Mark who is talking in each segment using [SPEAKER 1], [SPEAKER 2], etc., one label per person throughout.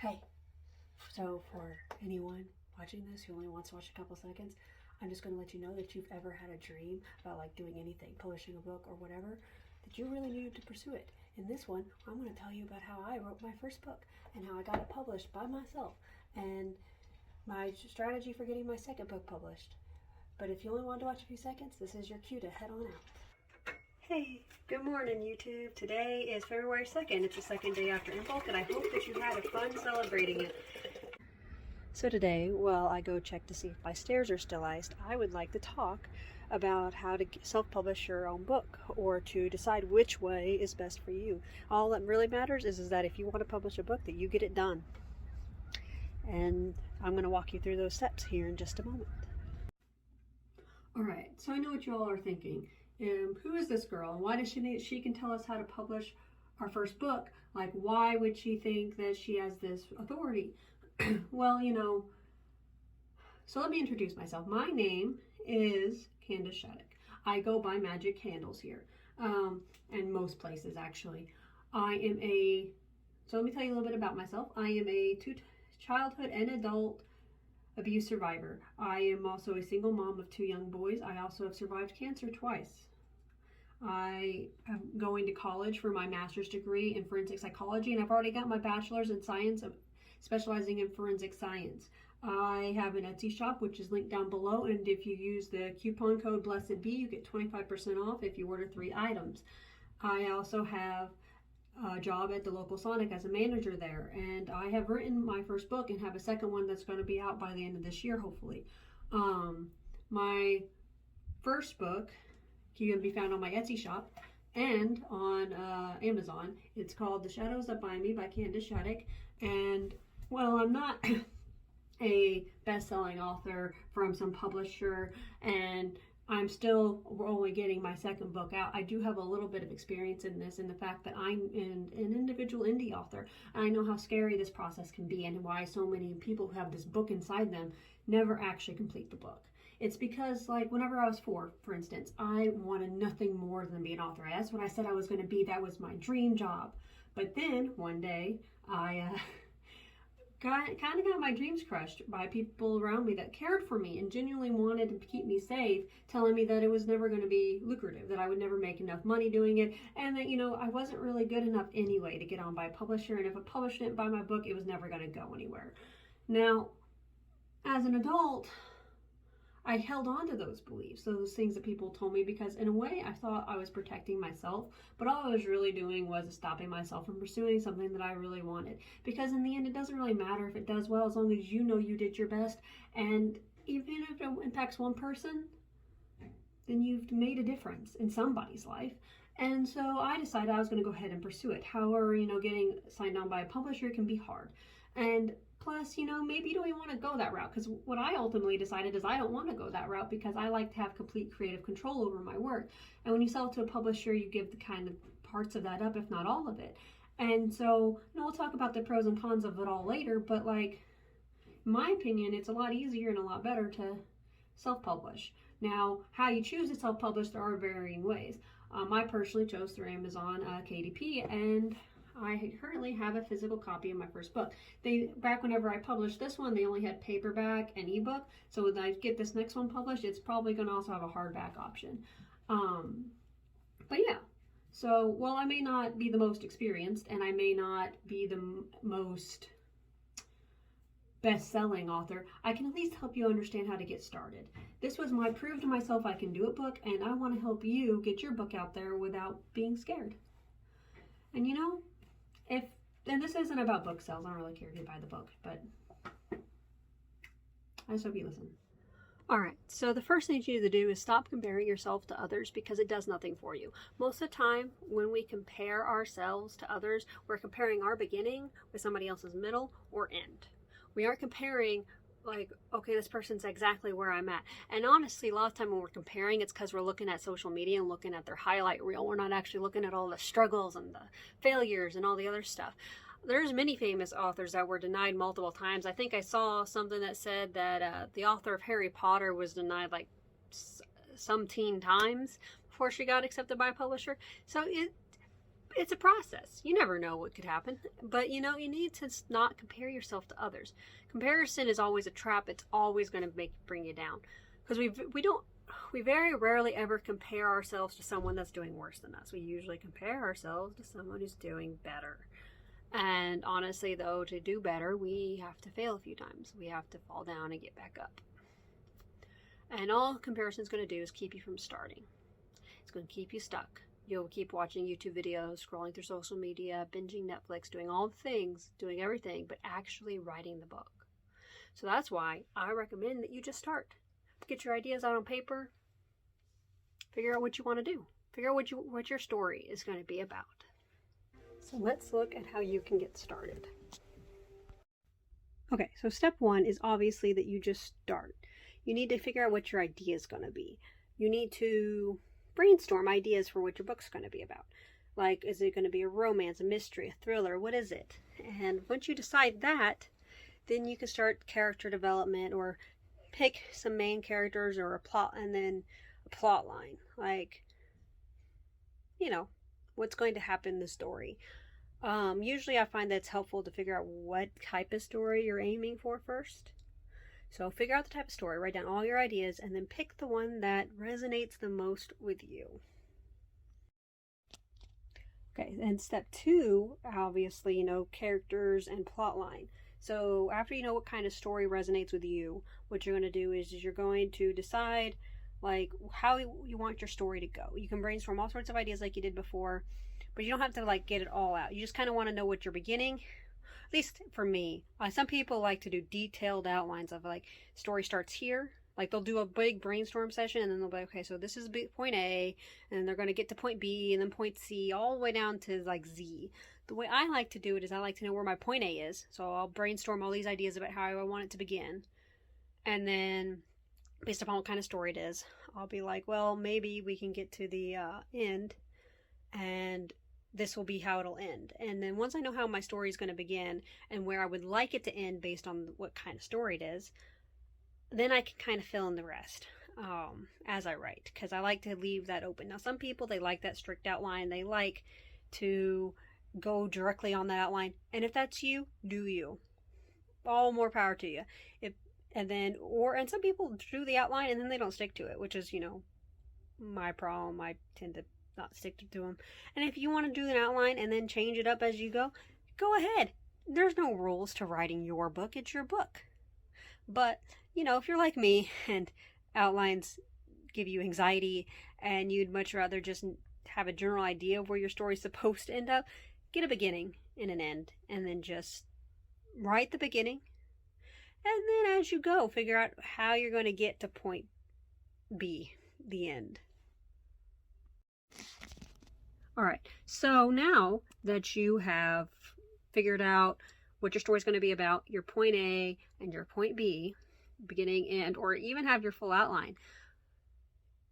[SPEAKER 1] Hey, so for anyone watching this who only wants to watch a couple seconds, I'm just going to let you know that if you've ever had a dream about like doing anything, publishing a book or whatever, that you really needed to pursue it. In this one, I'm going to tell you about how I wrote my first book and how I got it published by myself and my strategy for getting my second book published. But if you only want to watch a few seconds, this is your cue to head on out. Hey, good morning YouTube. Today is February 2nd. It's the second day after Involk, and I hope that you had a fun celebrating it. So today, while I go check to see if my stairs are still iced, I would like to talk about how to self-publish your own book, or to decide which way is best for you. All that really matters is that if you want to publish a book, that you get it done. And I'm going to walk you through those steps here in just a moment. Alright, so I know what you all are thinking. Who is this girl? Why does she can tell us how to publish our first book? Like, why would she think that she has this authority? Well, so let me introduce myself. My name is Candace Shattuck. I go by Magic Candles here, and most places actually. So let me tell you a little bit about myself. I am a childhood and adult abuse survivor. I am also a single mom of 2 young boys. I also have survived cancer twice. I am going to college for my master's degree in forensic psychology, and I've already got my bachelor's in science, specializing in forensic science. I have an Etsy shop, which is linked down below, and if you use the coupon code BLESSEDBE, you get 25% off if you order 3 items. I also have a job at the local Sonic as a manager there, and I have written my first book and have a second one that's going to be out by the end of this year, hopefully. My first book can be found on my Etsy shop and on Amazon. It's called The Shadows That Bind Me by Candace Shattuck, and well, I'm not a best-selling author from some publisher, and I'm still only getting my second book out. I do have a little bit of experience in this, in the fact that I'm an individual indie author. I know how scary this process can be and why so many people who have this book inside them never actually complete the book. It's because, like, whenever I was 4, for instance, I wanted nothing more than be an author. That's what I said I was going to be. That was my dream job. But then one day I kind of got my dreams crushed by people around me that cared for me and genuinely wanted to keep me safe, telling me that it was never going to be lucrative, that I would never make enough money doing it, and that, I wasn't really good enough anyway to get on by a publisher, and if a publisher didn't buy my book, it was never going to go anywhere. Now, as an adult, I held on to those beliefs, those things that people told me, because in a way I thought I was protecting myself, but all I was really doing was stopping myself from pursuing something that I really wanted. Because in the end, it doesn't really matter if it does well, as long as you know you did your best, and even if it impacts one person, then you've made a difference in somebody's life. And so I decided I was going to go ahead and pursue it. However, getting signed on by a publisher can be hard. And plus, maybe you don't even want to go that route, because what I ultimately decided is I don't want to go that route, because I like to have complete creative control over my work. And when you sell it to a publisher, you give the kind of parts of that up, if not all of it. And so, we'll talk about the pros and cons of it all later, but in my opinion, it's a lot easier and a lot better to self-publish. Now, how you choose to self-publish, there are varying ways. I personally chose through Amazon KDP, and I currently have a physical copy of my first book. Back whenever I published this one, they only had paperback and ebook. So when I get this next one published, it's probably going to also have a hardback option. But yeah, so while I may not be the most experienced, and I may not be the most best-selling author, I can at least help you understand how to get started. This was my prove to myself I can do it book, and I want to help you get your book out there without being scared. And and this isn't about book sales, I don't really care if you buy the book, but I just hope you listen. Alright, so the first thing you need to do is stop comparing yourself to others, because it does nothing for you. Most of the time, when we compare ourselves to others, we're comparing our beginning with somebody else's middle or end. We aren't comparing like, okay, this person's exactly where I'm at. And honestly, a lot of time when we're comparing, it's because we're looking at social media and looking at their highlight reel. We're not actually looking at all the struggles and the failures and all the other stuff. There's many famous authors that were denied multiple times. I think I saw something that said that the author of Harry Potter was denied like some teen times before she got accepted by a publisher. So it's a process. You never know what could happen. But, you know, you need to not compare yourself to others. Comparison is always a trap. It's always going to bring you down. Because we very rarely ever compare ourselves to someone that's doing worse than us. We usually compare ourselves to someone who's doing better. And honestly, though, to do better, we have to fail a few times. We have to fall down and get back up. And all comparison is going to do is keep you from starting. It's going to keep you stuck. You'll keep watching YouTube videos, scrolling through social media, binging Netflix, doing all the things, doing everything, but actually writing the book. So that's why I recommend that you just start. Get your ideas out on paper. Figure out what you want to do. Figure out what your story is going to be about. So let's look at how you can get started. Okay, so step one is obviously that you just start. You need to figure out what your idea is going to be. You need to brainstorm ideas for what your book's going to be about. Like, is it going to be a romance, a mystery, a thriller? What is it? And once you decide that, then you can start character development or pick some main characters or a plot and then a plot line. Like, you know, what's going to happen in the story. Usually I find that it's helpful to figure out what type of story you're aiming for first. So figure out the type of story, write down all your ideas, and then pick the one that resonates the most with you. Okay, and step two, obviously, you know, characters and plot line. So after you know what kind of story resonates with you, what you're going to do is you're going to decide like how you want your story to go. You can brainstorm all sorts of ideas like you did before, but you don't have to like get it all out. You just kind of want to know what you're beginning. At least for me, some people like to do detailed outlines of like story starts here. Like they'll do a big brainstorm session and then they'll be like, okay, so this is point A, and then they're going to get to point B and then point C all the way down to like Z. The way I like to do it is I like to know where my point A is. So I'll brainstorm all these ideas about how I want it to begin. And then based upon what kind of story it is, I'll be like, well, maybe we can get to the end and this will be how it'll end. And then once I know how my story is going to begin and where I would like it to end based on what kind of story it is, then I can kind of fill in the rest as I write, because I like to leave that open. Now, some people, they like that strict outline. They like to go directly on that outline. And if that's you, do you. All more power to you. And some people do the outline and then they don't stick to it, which is, you know, my problem. I tend to not stick to them. And if you want to do an outline and then change it up as you go ahead. There's no rules to writing your book. It's your book. But, you know, if you're like me and outlines give you anxiety and you'd much rather just have a general idea of where your story's supposed to end up, get a beginning and an end, and then just write the beginning. And then as you go, figure out how you're going to get to point B, the end. All right, so now that you have figured out what your story is going to be about, your point A and your point B, beginning, end, or even have your full outline,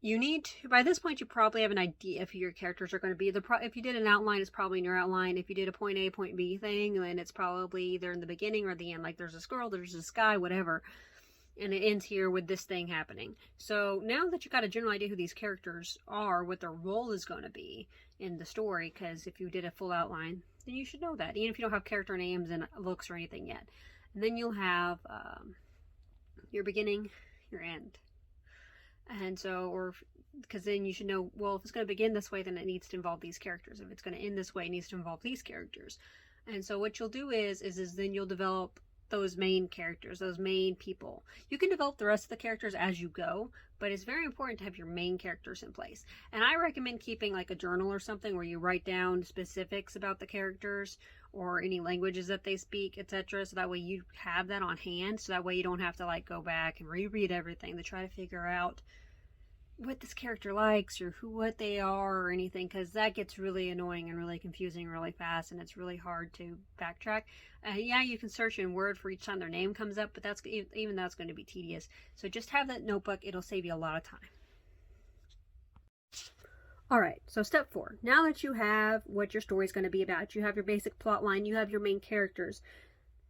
[SPEAKER 1] you need to, by this point, you probably have an idea of who your characters are going to be. If you did an outline, it's probably in your outline. If you did a point A, point B thing, then it's probably either in the beginning or the end. Like there's a squirrel, there's this guy, whatever. And it ends here with this thing happening. So now that you've got a general idea who these characters are, what their role is going to be in the story, because if you did a full outline, then you should know that, even if you don't have character names and looks or anything yet. And then you'll have your beginning, your end. And so, because then you should know, well, if it's going to begin this way, then it needs to involve these characters. If it's going to end this way, it needs to involve these characters. And so what you'll do is then you'll develop those main characters, those main people. You can develop the rest of the characters as you go, but it's very important to have your main characters in place. And I recommend keeping like a journal or something where you write down specifics about the characters or any languages that they speak, etc. So that way you have that on hand. So that way you don't have to like go back and reread everything to try to figure out what this character likes or what they are or anything, because that gets really annoying and really confusing really fast, and it's really hard to backtrack. Yeah, you can search in Word for each time their name comes up, but that's going to be tedious. So just have that notebook. It'll save you a lot of time. Alright, so step 4. Now that you have what your story is going to be about, you have your basic plot line, you have your main characters,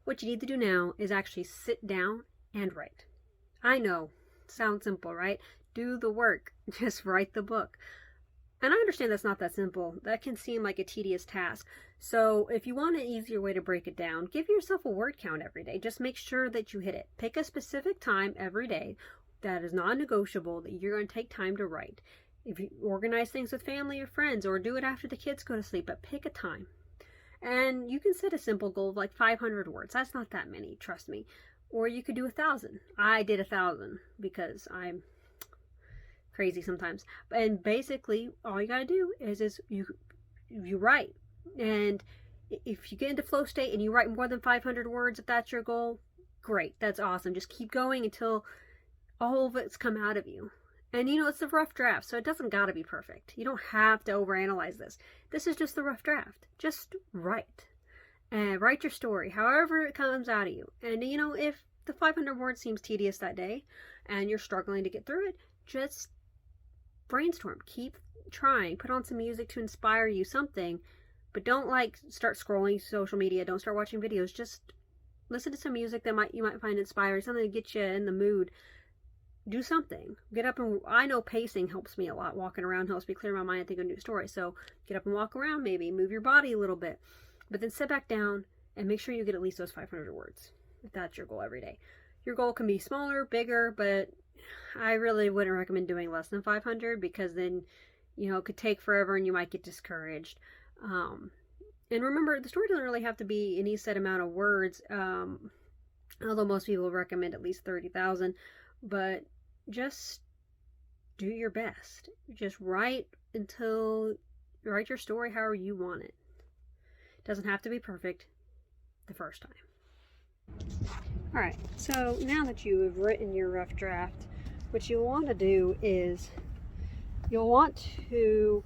[SPEAKER 1] what you need to do now is actually sit down and write. I know, sounds simple, right? Do the work. Just write the book. And I understand that's not that simple. That can seem like a tedious task. So if you want an easier way to break it down, give yourself a word count every day. Just make sure that you hit it. Pick a specific time every day that is non-negotiable that you're going to take time to write. If you organize things with family or friends, or do it after the kids go to sleep, but pick a time. And you can set a simple goal of like 500 words. That's not that many, trust me. Or you could do 1,000. I did 1,000 because I'm crazy sometimes. And basically, all you gotta do is you write. And if you get into flow state and you write more than 500 words, if that's your goal, great. That's awesome. Just keep going until all of it's come out of you. And it's a rough draft, so it doesn't gotta be perfect. You don't have to overanalyze this. This is just the rough draft. Just write. And write your story, however it comes out of you. And if the 500 words seems tedious that day and you're struggling to get through it, just brainstorm. Keep trying. Put on some music to inspire you, something. But don't start scrolling social media. Don't start watching videos. Just listen to some music that you might find inspiring, something to get you in the mood. Do something. Get up and I know pacing helps me a lot. Walking around helps me clear my mind and think of new stories. So get up and walk around, maybe move your body a little bit, but then sit back down and make sure you get at least those 500 words if that's your goal every day. Your goal can be smaller, bigger, but I really wouldn't recommend doing less than 500 because then it could take forever and you might get discouraged. And remember, the story doesn't really have to be any set amount of words, although most people recommend at least 30,000. But just do your best. Just write your story however you want it. It doesn't have to be perfect the first time. Alright, so now that you have written your rough draft, what you'll want to do is you'll want to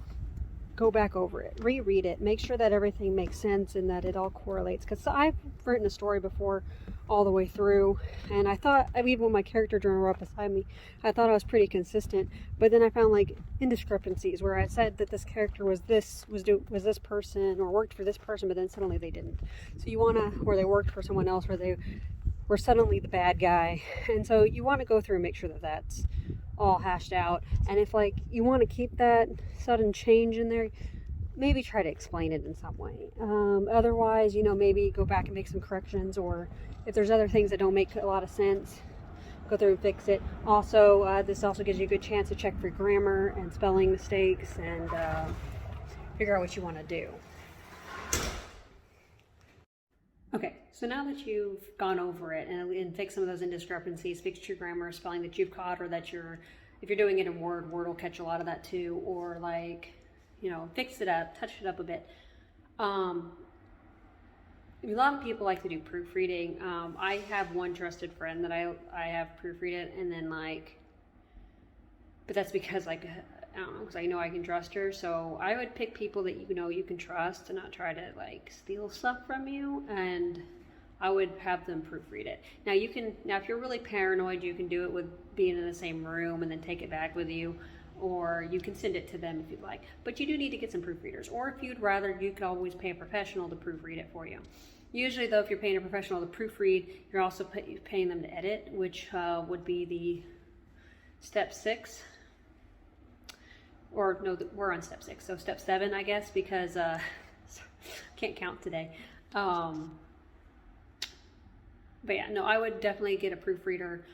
[SPEAKER 1] go back over it, reread it, make sure that everything makes sense and that it all correlates. Because I've written a story before all the way through, and I thought, even when my character drew up beside me, I thought I was pretty consistent, but then I found indiscrepancies where I said that this character was this person or worked for this person, but then suddenly they didn't. So you want to, or they worked for someone else, where they were suddenly the bad guy. And so you want to go through and make sure that that's all hashed out. And if you want to keep that sudden change in there, maybe try to explain it in some way. Otherwise, maybe go back and make some corrections, or if there's other things that don't make a lot of sense, go through and fix it. Also, this also gives you a good chance to check for grammar and spelling mistakes and figure out what you want to do. Okay, so now that you've gone over it and fixed some of those indiscrepancies, fixed your grammar, spelling that you've caught, or that if you're doing it in Word will catch a lot of that too, or fix it up, touch it up a bit. A lot of people like to do proofreading. I have one trusted friend that I have proofread it, and then but that's because I don't know, because I know I can trust her. So I would pick people that you can trust and not try to steal stuff from you, and I would have them proofread it. Now if you're really paranoid, you can do it with being in the same room and then take it back with you, or you can send it to them if you'd like. But you do need to get some proofreaders, or if you'd rather, you could always pay a professional to proofread it for you. Usually, though, if you're paying a professional to proofread, you're also paying them to edit, which would be the step 6. Or no, we're on step 6, so step 7, I guess, because can't count today. But yeah, no, I would definitely get a proofreader.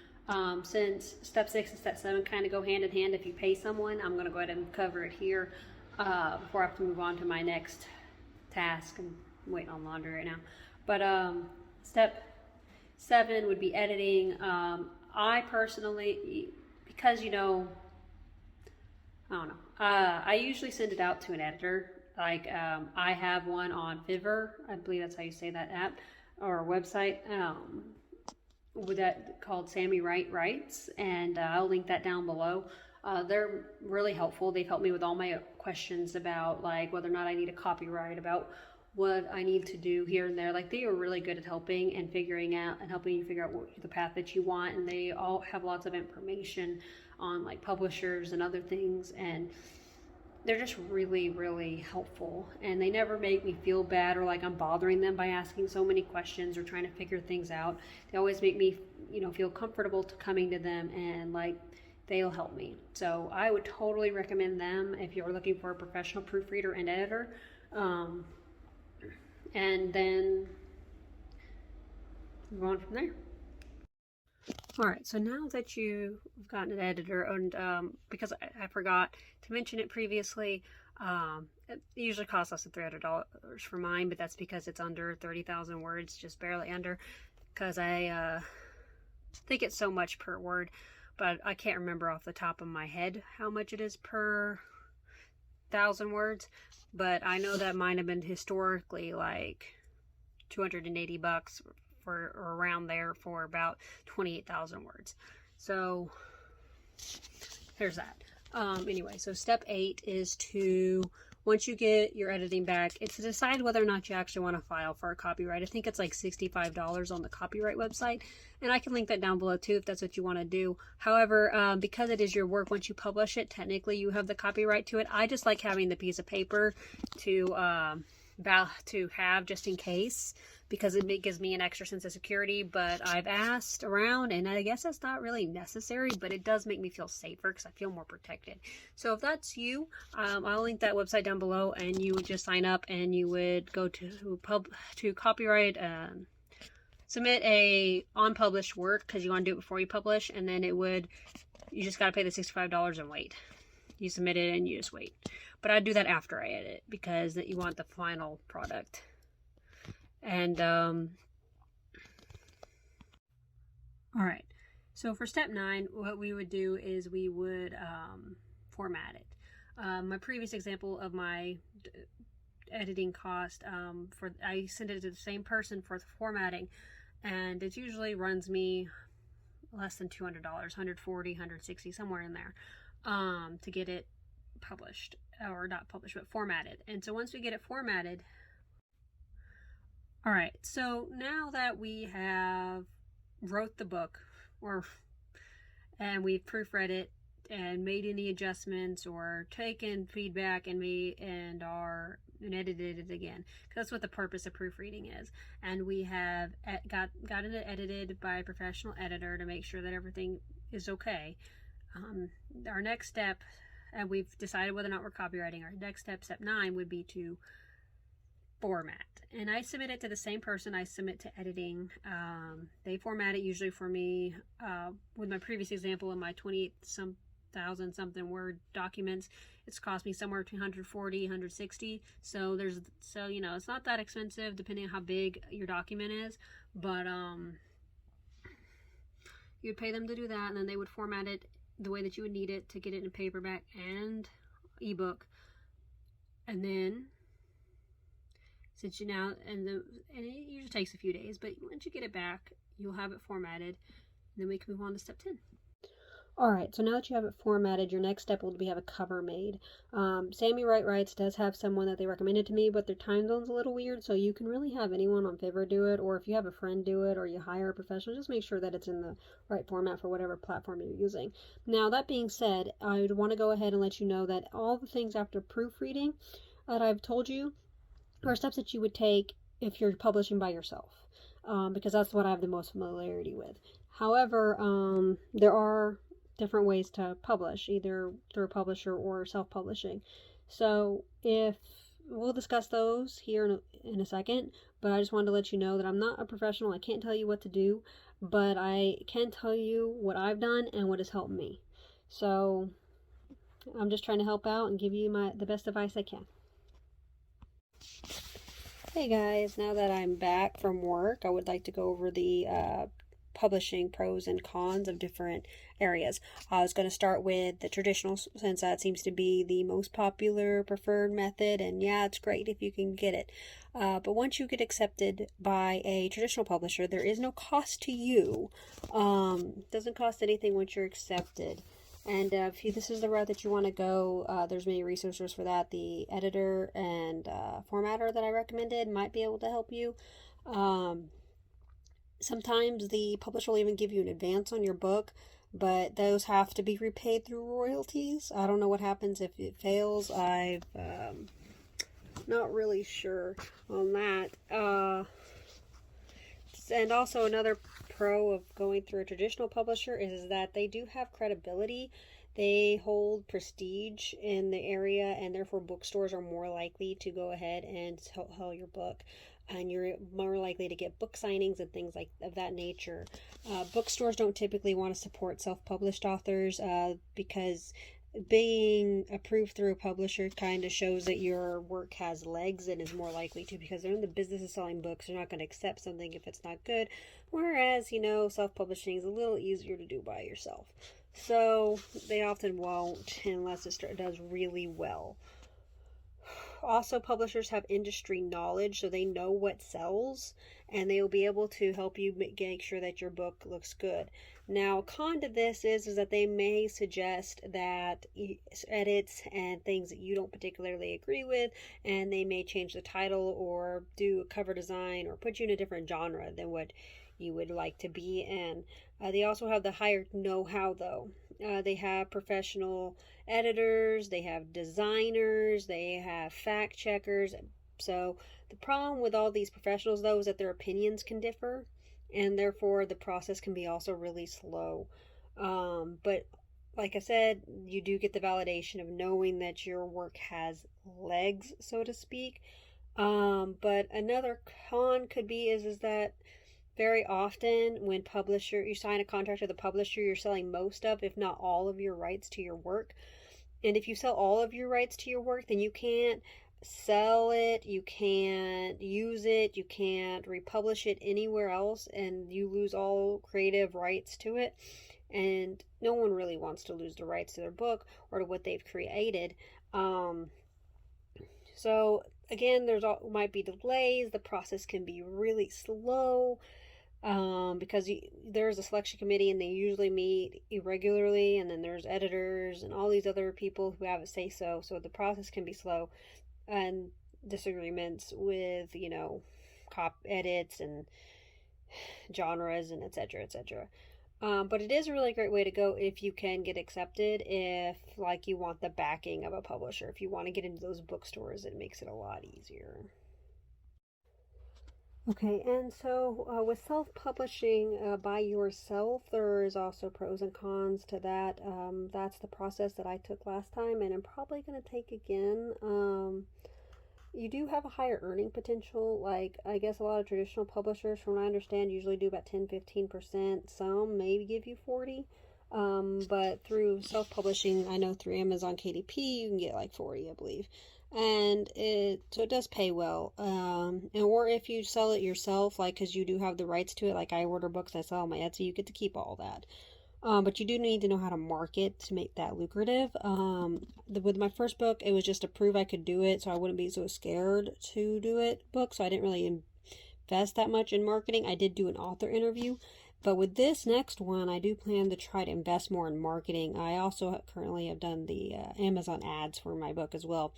[SPEAKER 1] Since step 6 and step 7 kind of go hand in hand, if you pay someone, I'm going to go ahead and cover it here before I have to move on to my next task. I'm waiting on laundry right now. But step 7 would be editing. I personally, because I don't know, I usually send it out to an editor. I have one on Fiverr, I believe that's how you say that app or website, with that called Sammy Wright Writes, and I'll link that down below. They're really helpful. They've helped me with all my questions about whether or not I need a copyright, about what I need to do here and there. They are really good at helping and figuring out and helping you figure out the path that you want. And they all have lots of information on publishers and other things, and they're just really, really helpful. And they never make me feel bad or I'm bothering them by asking so many questions or trying to figure things out. They always make me, feel comfortable to coming to them, and they'll help me. So I would totally recommend them if you're looking for a professional proofreader and editor. And then go on from there. All right, so now that you've gotten an editor, and because I forgot to mention it previously, it usually costs less than $300 for mine, but that's because it's under 30,000 words, just barely under, because I think it's so much per word, but I can't remember off the top of my head how much it is per 1,000 words, but I know that mine have been historically like $280 for, or around there, for about 28,000 words. So there's that. Anyway, so step 8 is to, once you get your editing back, it's to decide whether or not you actually want to file for a copyright. I think it's like $65 on the copyright website, and I can link that down below too if that's what you want to do. However, because it is your work, once you publish it, technically you have the copyright to it. I just like having the piece of paper to have just in case, because it gives me an extra sense of security. But I've asked around, and I guess that's not really necessary, but it does make me feel safer because I feel more protected. So if that's you, I'll link that website down below, and you would just sign up, and you would go to copyright, submit a unpublished work, because you want to do it before you publish, and then you just got to pay the $65 and wait. You submit it and you just wait. But I do that after I edit, because you want the final product. And all right, so for step 9, what we would do is we would format it. My previous example of my editing cost, I send it to the same person for the formatting, and it usually runs me less than $200, $140, $160, somewhere in there, to get it published, or not published, but formatted. And so once we get it formatted, all right, so now that we have wrote the book, and we've proofread it and made any adjustments or taken feedback and edited it again, because that's what the purpose of proofreading is, and we have gotten it edited by a professional editor to make sure that everything is okay. Our next step, and we've decided whether or not we're copywriting, our next step, step 9, would be to format. And I submit it to the same person I submit to editing. They format it usually for me. With my previous example, in my 28,000 something word documents, it's cost me somewhere between $140, $160. So you know, it's not that expensive depending on how big your document is, but you'd pay them to do that, and then they would format it the way that you would need it to get it in paperback and ebook. And then and it usually takes a few days, but once you get it back, you'll have it formatted, and then we can move on to step 10. Alright, so now that you have it formatted, your next step will be have a cover made. Sammy Wright Writes does have someone that they recommended to me, but their time zone's a little weird, so you can really have anyone on Fiverr do it, or if you have a friend do it, or you hire a professional, just make sure that it's in the right format for whatever platform you're using. Now, that being said, I would want to go ahead and let you know that all the things after proofreading that I've told you are steps that you would take if you're publishing by yourself, because that's what I have the most familiarity with. However, there are different ways to publish, either through a publisher or self-publishing. So we'll discuss those here in a second, but I just wanted to let you know that I'm not a professional. I can't tell you what to do, but I can tell you what I've done and what has helped me. So I'm just trying to help out and give you the best advice I can. Hey guys, now that I'm back from work, I would like to go over the publishing pros and cons of different areas. I was going to start with the traditional, since that seems to be the most popular preferred method, and yeah, it's great if you can get it. But once you get accepted by a traditional publisher, there is no cost to you. It doesn't cost anything once you're accepted. And if this is the route that you want to go, there's many resources for that. The editor and formatter that I recommended might be able to help you. Sometimes the publisher will even give you an advance on your book, but those have to be repaid through royalties. I don't know what happens if it fails. I'm not really sure on that. And also another pro of going through a traditional publisher is that they do have credibility. They hold prestige in the area, and therefore bookstores are more likely to go ahead and sell your book. And you're more likely to get book signings and things like of that nature. Bookstores don't typically want to support self-published authors because being approved through a publisher kind of shows that your work has legs and is more likely to, because they're in the business of selling books. They're not going to accept something if it's not good. Whereas, self-publishing is a little easier to do by yourself. So they often won't unless it does really well. Also, publishers have industry knowledge, so they know what sells, and they will be able to help you make sure that your book looks good. Now, a con to this is that they may suggest that edits and things that you don't particularly agree with, and they may change the title or do a cover design or put you in a different genre than what you would like to be in. They also have the higher know-how, though. They have professional editors, they have designers, they have fact checkers. So the problem with all these professionals, though, is that their opinions can differ, and therefore the process can be also really slow. But like I said, you do get the validation of knowing that your work has legs, so to speak. But another con could be is that very often when you sign a contract with a publisher, you're selling most of, if not all of, your rights to your work. And if you sell all of your rights to your work, then you can't sell it, you can't use it, you can't republish it anywhere else, and you lose all creative rights to it. And no one really wants to lose the rights to their book or to what they've created. So again, might be delays. The process can be really slow. Because there's a selection committee and they usually meet irregularly, and then there's editors and all these other people who have a say so the process can be slow, and disagreements with edits and genres and etc. But it is a really great way to go if you can get accepted, if you want the backing of a publisher. If you want to get into those bookstores, it makes it a lot easier. Okay, and so with self-publishing by yourself, there is also pros and cons to that. That's the process that I took last time, and I'm probably going to take again. You do have a higher earning potential. I guess a lot of traditional publishers, from what I understand, usually do about 10-15%. Some maybe give you 40%. But through self-publishing, I know through Amazon KDP, you can get 40, I believe. And so it does pay well. Or if you sell it yourself, because you do have the rights to it, I order books, I sell on my Etsy, you get to keep all that. But you do need to know how to market to make that lucrative. With my first book, it was just to prove I could do it, so I wouldn't be so scared to do it book, so I didn't really invest that much in marketing. I did do an author interview. But with this next one, I do plan to try to invest more in marketing. I also currently have done the Amazon ads for my book as well,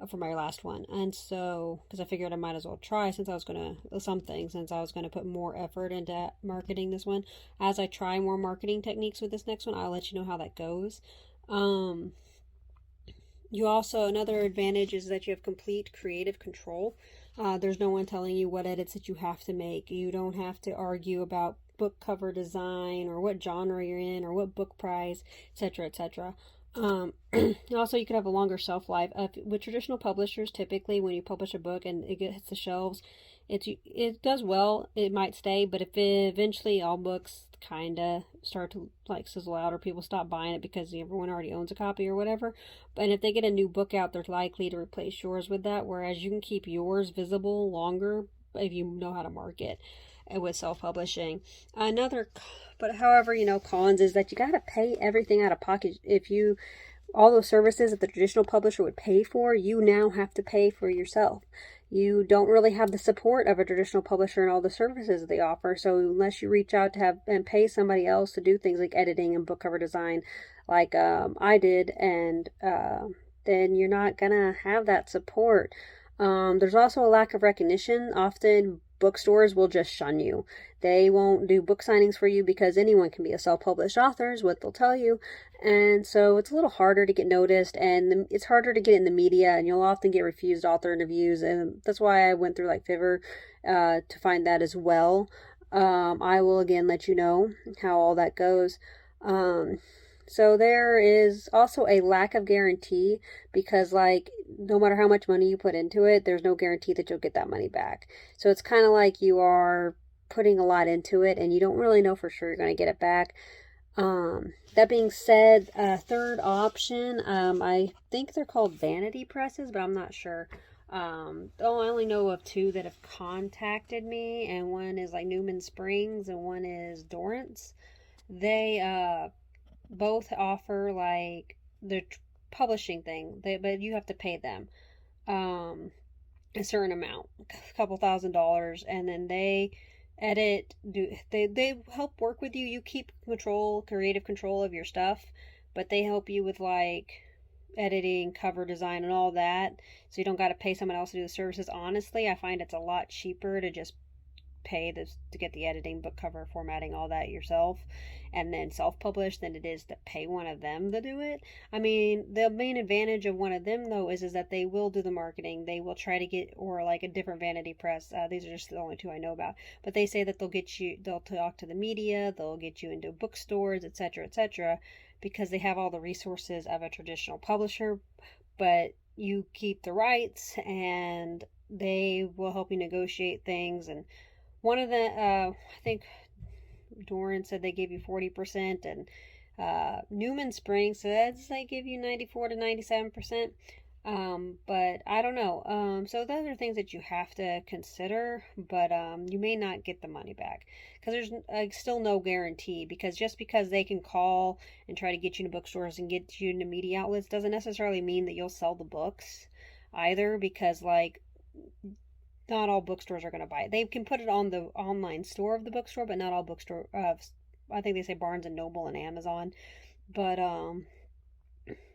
[SPEAKER 1] for my last one. And so, because I figured I might as well try since I was going to put more effort into marketing this one. As I try more marketing techniques with this next one, I'll let you know how that goes. Another advantage is that you have complete creative control. There's no one telling you what edits that you have to make. You don't have to argue about book cover design or what genre you're in or what book price, etc. Also, you could have a longer shelf life. With traditional publishers, typically when you publish a book and it hits the shelves, it does well, it might stay, but if eventually all books kind of start to sizzle out, or people stop buying it because everyone already owns a copy or whatever, and if they get a new book out, they're likely to replace yours with that, whereas you can keep yours visible longer if you know how to market with self-publishing. However, cons is that you got to pay everything out of pocket. All those services that the traditional publisher would pay for, you now have to pay for yourself. You don't really have the support of a traditional publisher and all the services they offer. So unless you reach out and pay somebody else to do things like editing and book cover design, I did, and then you're not gonna have that support. There's also a lack of recognition. Often bookstores will just shun you. They won't do book signings for you because anyone can be a self-published author is what they'll tell you. And so it's a little harder to get noticed, and it's harder to get in the media, and you'll often get refused author interviews. And that's why I went through Fiverr to find that as well.
[SPEAKER 2] I will again let you know how all that goes. So there is also a lack of guarantee because, like, no matter how much money you put into it, there's no guarantee that you'll get that money back. So it's kind of like you are putting a lot into it and you don't really know for sure you're going to get it back. That being said, third option, I think they're called vanity presses, but I'm not sure. I only know of two that have contacted me, and one is like Newman Springs and one is Dorrance. They both offer like the publishing thing, but you have to pay them um, a certain amount, a couple $1,000s, and then they they help work with you. You keep creative control of your stuff, but they help you with like editing, cover design, and all that. So you don't got to pay someone else to do the services. Honestly, I find it's a lot cheaper to just pay this to get the editing, book cover, formatting, all that yourself, and then self-publish than it is to pay one of them to do it. I mean, the main advantage of one of them though is that they will do the marketing. They will try to get, or like a different vanity press. These are just the only two I know about. But they say that they'll talk to the media, they'll get you into bookstores, etc., etc., because they have all the resources of a traditional publisher, but you keep the rights and they will help you negotiate things. And one of the, I think Doran said they give you 40%, and Newman Springs, so that's they give you 94 to 97%. But I don't know. So those are things that you have to consider, but you may not get the money back because there's still no guarantee. Because just because they can call and try to get you into bookstores and get you into media outlets doesn't necessarily mean that you'll sell the books either. Because like not all bookstores are going to buy it. They can put it on the online store of the bookstore, but not all bookstore. I think they say Barnes and Noble and Amazon, but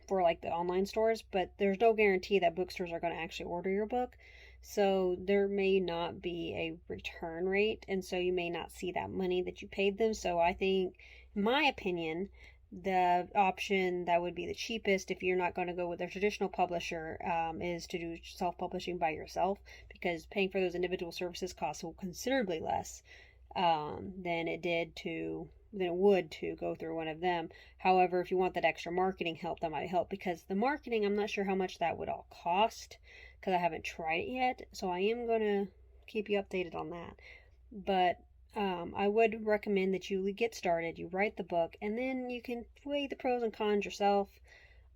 [SPEAKER 2] for like the online stores. But there's no guarantee that bookstores are going to actually order your book, so there may not be a return rate, and so you may not see that money that you paid them. So I think, in my opinion, the option that would be the cheapest if you're not going to go with a traditional publisher is to do self-publishing by yourself, because paying for those individual services costs considerably less than it would to go through one of them. However, if you want that extra marketing help, that might help, because the marketing, I'm not sure how much that would all cost because I haven't tried it yet, so I am going to keep you updated on that. But I would recommend that you get started, you write the book, and then you can weigh the pros and cons yourself.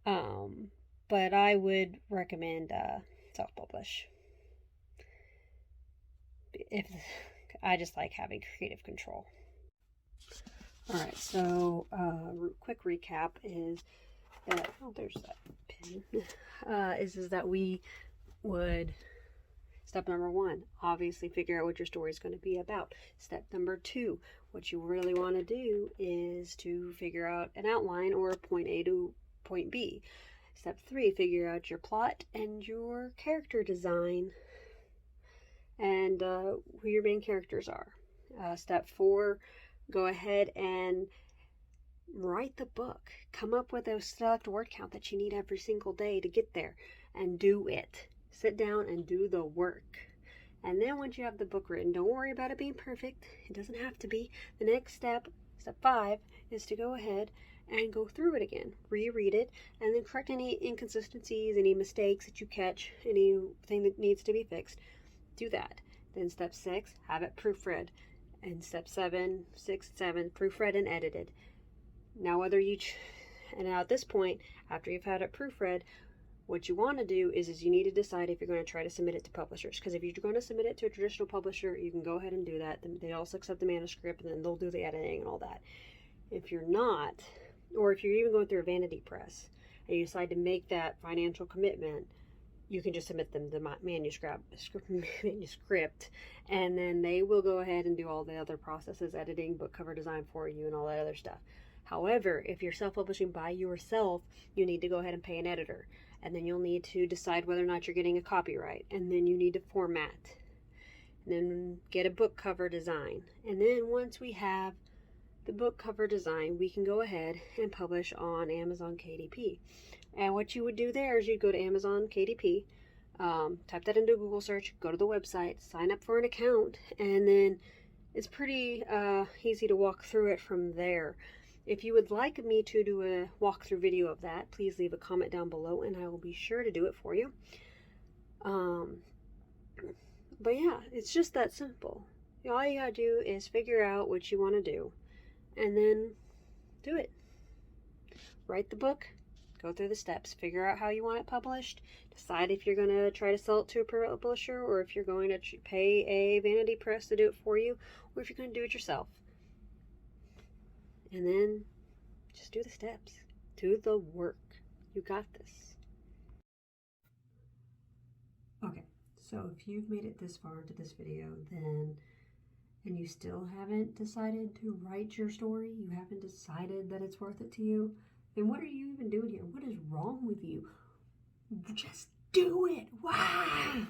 [SPEAKER 2] But I would recommend self-publish. If I just like having creative control. All right, so quick recap is that there's that pin. Is that we would. Step number 1, obviously figure out what your story is going to be about. Step number 2, what you really want to do is to figure out an outline or point A to point B. Step 3, figure out your plot and your character design and who your main characters are. Step 4, go ahead and write the book. Come up with a select word count that you need every single day to get there, and do it. Sit down and do the work. And then once you have the book written, don't worry about it being perfect. It doesn't have to be. The next step, step 5, is to go ahead and go through it again. Reread it, and then correct any inconsistencies, any mistakes that you catch, anything that needs to be fixed. Do that. Then step 6, have it proofread. And step 7, 6, 7, proofread and edited. Now and now at this point, after you've had it proofread, what you want to do is you need to decide if you're going to try to submit it to publishers. Because if you're going to submit it to a traditional publisher, you can go ahead and do that. They also accept the manuscript, and then they'll do the editing and all that. If you're not, or if you're even going through a vanity press, and you decide to make that financial commitment, you can just submit them the manuscript, and then they will go ahead and do all the other processes, editing, book cover design for you, and all that other stuff. However, if you're self-publishing by yourself, you need to go ahead and pay an editor. And then you'll need to decide whether or not you're getting a copyright. And then you need to format. And then get a book cover design. And then once we have the book cover design, we can go ahead and publish on Amazon KDP. And what you would do there is you'd go to Amazon KDP, type that into Google search, go to the website, sign up for an account, and then it's pretty easy to walk through it from there. If you would like me to do a walkthrough video of that, please leave a comment down below and I will be sure to do it for you. But yeah, it's just that simple. All you gotta do is figure out what you want to do and then do it. Write the book, go through the steps, figure out how you want it published, decide if you're going to try to sell it to a publisher or if you're going to pay a vanity press to do it for you or if you're going to do it yourself. And then just do the steps. Do the work. You got this.
[SPEAKER 1] Okay, so if you've made it this far into this video, then and you still haven't decided to write your story, you haven't decided that it's worth it to you, then what are you even doing here? What is wrong with you? Just do it. Why?